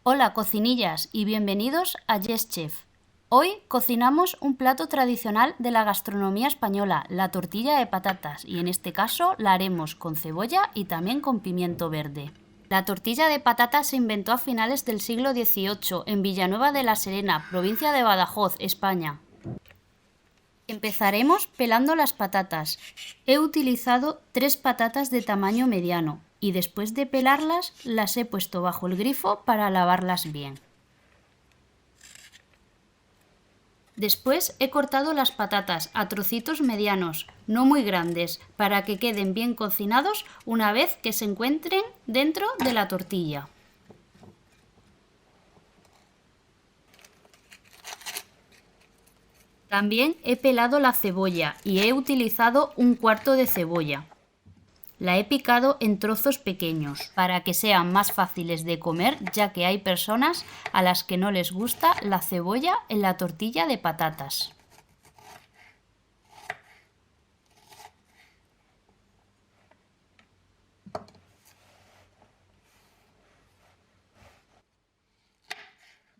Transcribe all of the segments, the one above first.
Hola cocinillas y bienvenidos a Yes Chef. Hoy cocinamos un plato tradicional de la gastronomía española, la tortilla de patatas, y en este caso la haremos con cebolla y también con pimiento verde. La tortilla de patatas se inventó a finales del siglo XVIII en Villanueva de la Serena, provincia de Badajoz, España. Empezaremos pelando las patatas. He utilizado 3 patatas de tamaño mediano y después de pelarlas las he puesto bajo el grifo para lavarlas bien. Después he cortado las patatas a trocitos medianos, no muy grandes, para que queden bien cocinados una vez que se encuentren dentro de la tortilla. También he pelado la cebolla y he utilizado un cuarto de cebolla. La he picado en trozos pequeños para que sean más fáciles de comer, ya que hay personas a las que no les gusta la cebolla en la tortilla de patatas.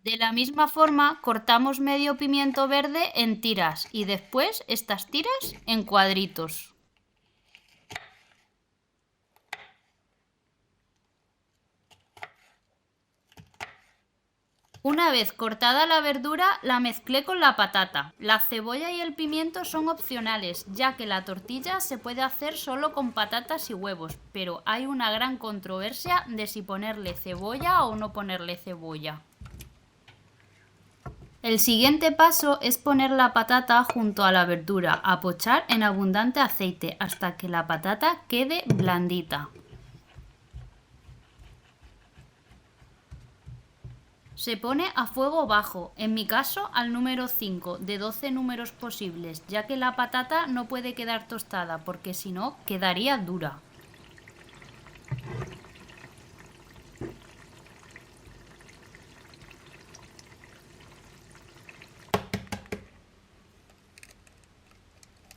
De la misma forma, cortamos medio pimiento verde en tiras y después estas tiras en cuadritos. Una vez cortada la verdura, la mezclé con la patata. La cebolla y el pimiento son opcionales, ya que la tortilla se puede hacer solo con patatas y huevos, pero hay una gran controversia de si ponerle cebolla o no ponerle cebolla. El siguiente paso es poner la patata junto a la verdura, a pochar en abundante aceite hasta que la patata quede blandita. Se pone a fuego bajo, en mi caso al número 5 de 12 números posibles, ya que la patata no puede quedar tostada porque si no quedaría dura.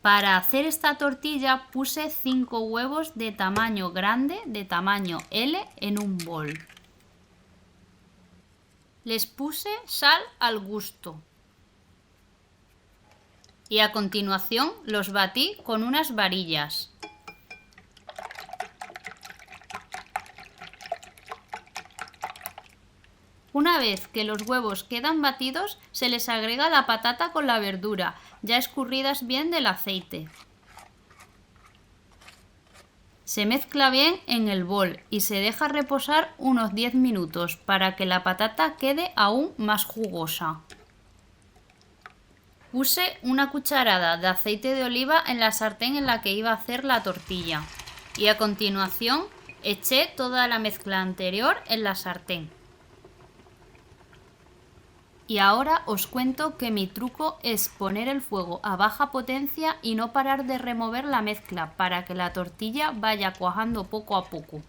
Para hacer esta tortilla puse 5 huevos de tamaño grande, de tamaño L, en un bol. Les puse sal al gusto. Y a continuación los batí con unas varillas. Una vez que los huevos quedan batidos, se les agrega la patata con la verdura, ya escurridas bien del aceite. Se mezcla bien en el bol y se deja reposar unos 10 minutos para que la patata quede aún más jugosa. Puse una cucharada de aceite de oliva en la sartén en la que iba a hacer la tortilla y a continuación eché toda la mezcla anterior en la sartén. Y ahora os cuento que mi truco es poner el fuego a baja potencia y no parar de remover la mezcla para que la tortilla vaya cuajando poco a poco.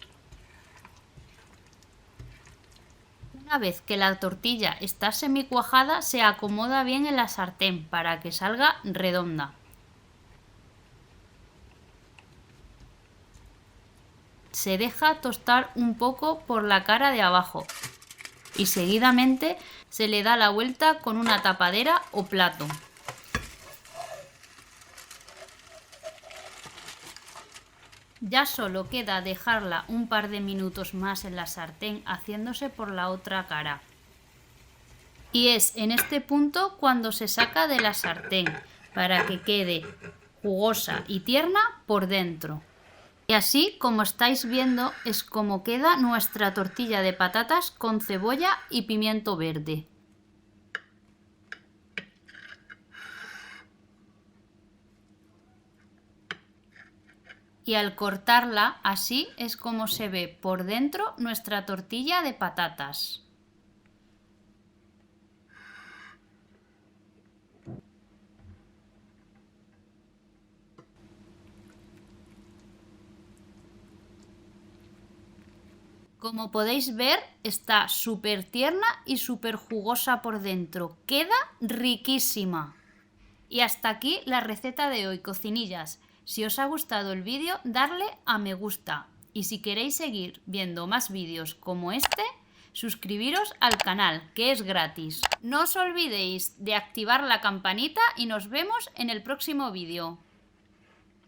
Una vez que la tortilla está semicuajada, se acomoda bien en la sartén para que salga redonda. Se deja tostar un poco por la cara de abajo y seguidamente se le da la vuelta con una tapadera o plato. Ya solo queda dejarla un par de minutos más en la sartén haciéndose por la otra cara. Y es en este punto cuando se saca de la sartén para que quede jugosa y tierna por dentro. Y así, como estáis viendo, es como queda nuestra tortilla de patatas con cebolla y pimiento verde. Y al cortarla, así es como se ve por dentro nuestra tortilla de patatas. Como podéis ver, está súper tierna y súper jugosa por dentro. Queda riquísima. Y hasta aquí la receta de hoy, cocinillas. Si os ha gustado el vídeo, darle a me gusta. Y si queréis seguir viendo más vídeos como este, suscribiros al canal, que es gratis. No os olvidéis de activar la campanita y nos vemos en el próximo vídeo.